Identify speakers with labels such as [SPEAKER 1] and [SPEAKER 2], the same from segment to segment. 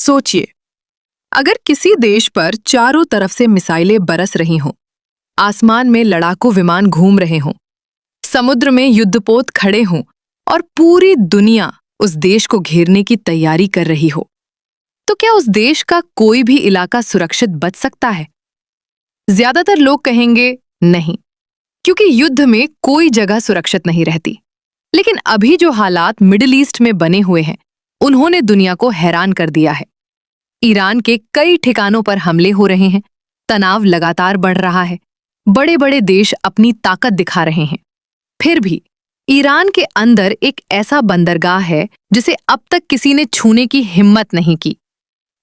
[SPEAKER 1] सोचिए, अगर किसी देश पर चारों तरफ से मिसाइलें बरस रही हों, आसमान में लड़ाकू विमान घूम रहे हों, समुद्र में युद्धपोत खड़े हों और पूरी दुनिया उस देश को घेरने की तैयारी कर रही हो, तो क्या उस देश का कोई भी इलाका सुरक्षित बच सकता है? ज्यादातर लोग कहेंगे नहीं, क्योंकि युद्ध में कोई जगह सुरक्षित नहीं रहती। लेकिन अभी जो हालात मिडिल ईस्ट में बने हुए हैं, उन्होंने दुनिया को हैरान कर दिया है। ईरान के कई ठिकानों पर हमले हो रहे हैं, तनाव लगातार बढ़ रहा है, बड़े बड़े देश अपनी ताकत दिखा रहे हैं। फिर भी ईरान के अंदर एक ऐसा बंदरगाह है जिसे अब तक किसी ने छूने की हिम्मत नहीं की।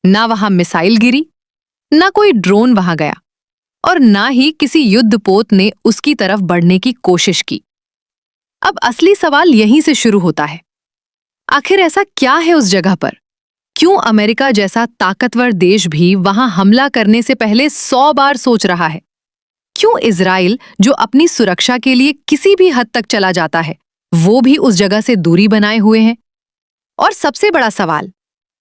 [SPEAKER 1] ना वहां मिसाइल गिरी, ना कोई ड्रोन वहां गया और ना ही किसी युद्धपोत ने उसकी तरफ बढ़ने की कोशिश की। अब असली सवाल यहीं से शुरू होता है। आखिर ऐसा क्या है उस जगह पर? क्यों अमेरिका जैसा ताकतवर देश भी वहां हमला करने से पहले 100 बार सोच रहा है? क्यों इजराइल, जो अपनी सुरक्षा के लिए किसी भी हद तक चला जाता है, वो भी उस जगह से दूरी बनाए हुए हैं? और सबसे बड़ा सवाल,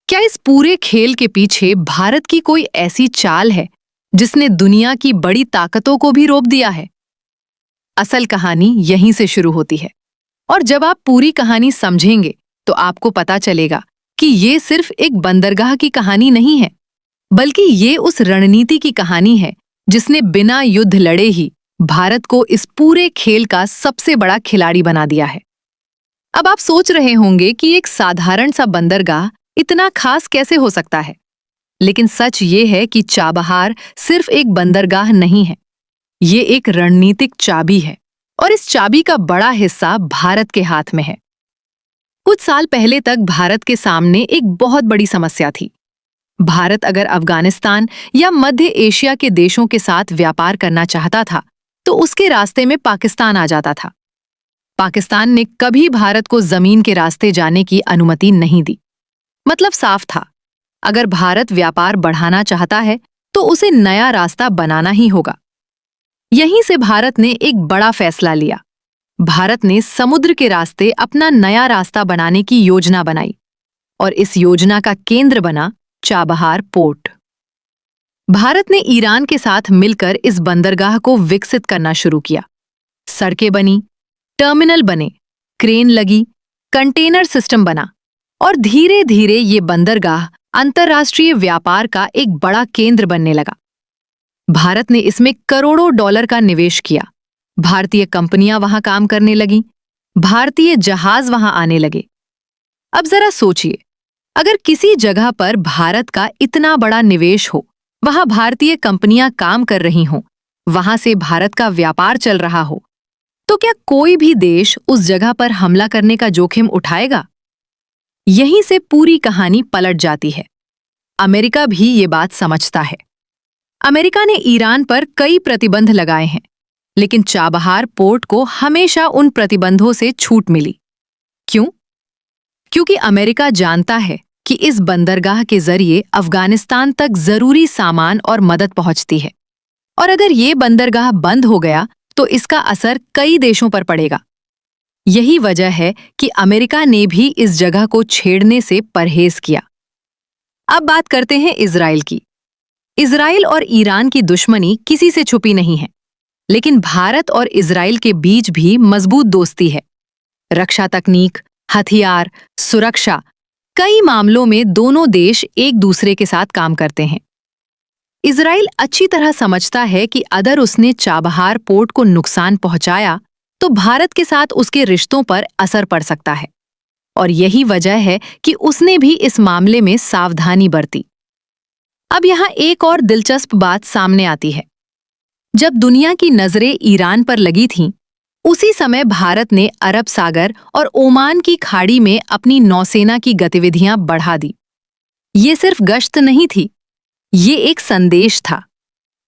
[SPEAKER 1] क्या इस पूरे खेल के पीछे भारत की कोई ऐसी चाल है जिसने दुनिया की बड़ी ताकतों को भी रोक दिया है? असल कहानी यहीं से शुरू होती है, और जब आप पूरी कहानी समझेंगे तो आपको पता चलेगा कि ये सिर्फ एक बंदरगाह की कहानी नहीं है, बल्कि ये उस रणनीति की कहानी है जिसने बिना युद्ध लड़े ही भारत को इस पूरे खेल का सबसे बड़ा खिलाड़ी बना दिया है। अब आप सोच रहे होंगे कि एक साधारण सा बंदरगाह इतना खास कैसे हो सकता है, लेकिन सच ये है कि चाबहार सिर्फ एक बंदरगाह नहीं है, ये एक रणनीतिक चाबी है, और इस चाबी का बड़ा हिस्सा भारत के हाथ में है। कुछ साल पहले तक भारत के सामने एक बहुत बड़ी समस्या थी। भारत अगर अफगानिस्तान या मध्य एशिया के देशों के साथ व्यापार करना चाहता था, तो उसके रास्ते में पाकिस्तान आ जाता था। पाकिस्तान ने कभी भारत को जमीन के रास्ते जाने की अनुमति नहीं दी। मतलब साफ था, अगर भारत व्यापार बढ़ाना चाहता है तो उसे नया रास्ता बनाना ही होगा। यहीं से भारत ने एक बड़ा फैसला लिया। भारत ने समुद्र के रास्ते अपना नया रास्ता बनाने की योजना बनाई, और इस योजना का केंद्र बना चाबहार पोर्ट। भारत ने ईरान के साथ मिलकर इस बंदरगाह को विकसित करना शुरू किया। सड़कें बनी, टर्मिनल बने, क्रेन लगी, कंटेनर सिस्टम बना, और धीरे धीरे ये बंदरगाह अंतर्राष्ट्रीय व्यापार का एक बड़ा केंद्र बनने लगा। भारत ने इसमें करोड़ों डॉलर का निवेश किया। भारतीय कंपनियां वहां काम करने लगीं, भारतीय जहाज वहां आने लगे। अब जरा सोचिए, अगर किसी जगह पर भारत का इतना बड़ा निवेश हो, वहां भारतीय कंपनियां काम कर रही हों, वहां से भारत का व्यापार चल रहा हो, तो क्या कोई भी देश उस जगह पर हमला करने का जोखिम उठाएगा? यहीं से पूरी कहानी पलट जाती है। अमेरिका भी ये बात समझता है। अमेरिका ने ईरान पर कई प्रतिबंध लगाए हैं, लेकिन चाबहार पोर्ट को हमेशा उन प्रतिबंधों से छूट मिली। क्यों? क्योंकि अमेरिका जानता है कि इस बंदरगाह के जरिए अफगानिस्तान तक जरूरी सामान और मदद पहुंचती है, और अगर ये बंदरगाह बंद हो गया तो इसका असर कई देशों पर पड़ेगा। यही वजह है कि अमेरिका ने भी इस जगह को छेड़ने से परहेज किया। अब बात करते हैं इजराइल की। इजराइल और ईरान की दुश्मनी किसी से छुपी नहीं है, लेकिन भारत और इजराइल के बीच भी मजबूत दोस्ती है। रक्षा तकनीक, हथियार, सुरक्षा, कई मामलों में दोनों देश एक दूसरे के साथ काम करते हैं। इजराइल अच्छी तरह समझता है कि अगर उसने चाबहार पोर्ट को नुकसान पहुंचाया तो भारत के साथ उसके रिश्तों पर असर पड़ सकता है, और यही वजह है कि उसने भी इस मामले में सावधानी बरती। अब यहाँ एक और दिलचस्प बात सामने आती है। जब दुनिया की नजरें ईरान पर लगी थीं, उसी समय भारत ने अरब सागर और ओमान की खाड़ी में अपनी नौसेना की गतिविधियां बढ़ा दी। ये सिर्फ गश्त नहीं थी, ये एक संदेश था।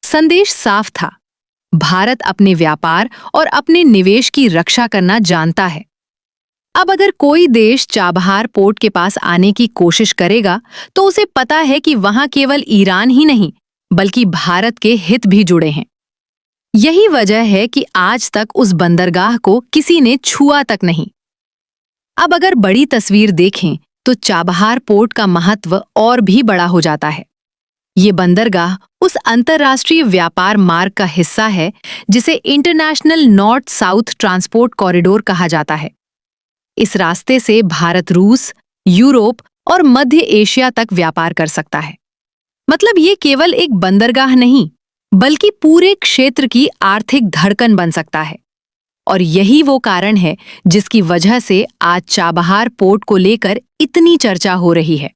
[SPEAKER 1] संदेश साफ था, भारत अपने व्यापार और अपने निवेश की रक्षा करना जानता है। अब अगर कोई देश चाबहार पोर्ट के पास आने की कोशिश करेगा तो उसे पता है कि वहां केवल ईरान ही नहीं, बल्कि भारत के हित भी जुड़े हैं। यही वजह है कि आज तक उस बंदरगाह को किसी ने छुआ तक नहीं। अब अगर बड़ी तस्वीर देखें तो चाबहार पोर्ट का महत्व और भी बड़ा हो जाता है। ये बंदरगाह उस अंतर्राष्ट्रीय व्यापार मार्ग का हिस्सा है जिसे international north south transport corridor कहा जाता है। इस रास्ते से भारत रूस, यूरोप और मध्य एशिया तक व्यापार कर सकता है। मतलब ये केवल एक बंदरगाह नहीं, बल्कि पूरे क्षेत्र की आर्थिक धड़कन बन सकता है। और यही वो कारण है जिसकी वजह से आज चाबहार पोर्ट को लेकर इतनी चर्चा हो रही है।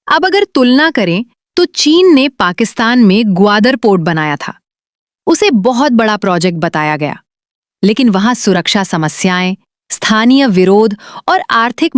[SPEAKER 1] अब अगर तुलना करें तो चीन ने पाकिस्तान में ग्वादर पोर्ट बनाया था। उसे बहुत बड़ा प्रोजेक्ट बताया गया, लेकिन वहां सुरक्षा समस्याएं, स्थानीय विरोध और आर्थिक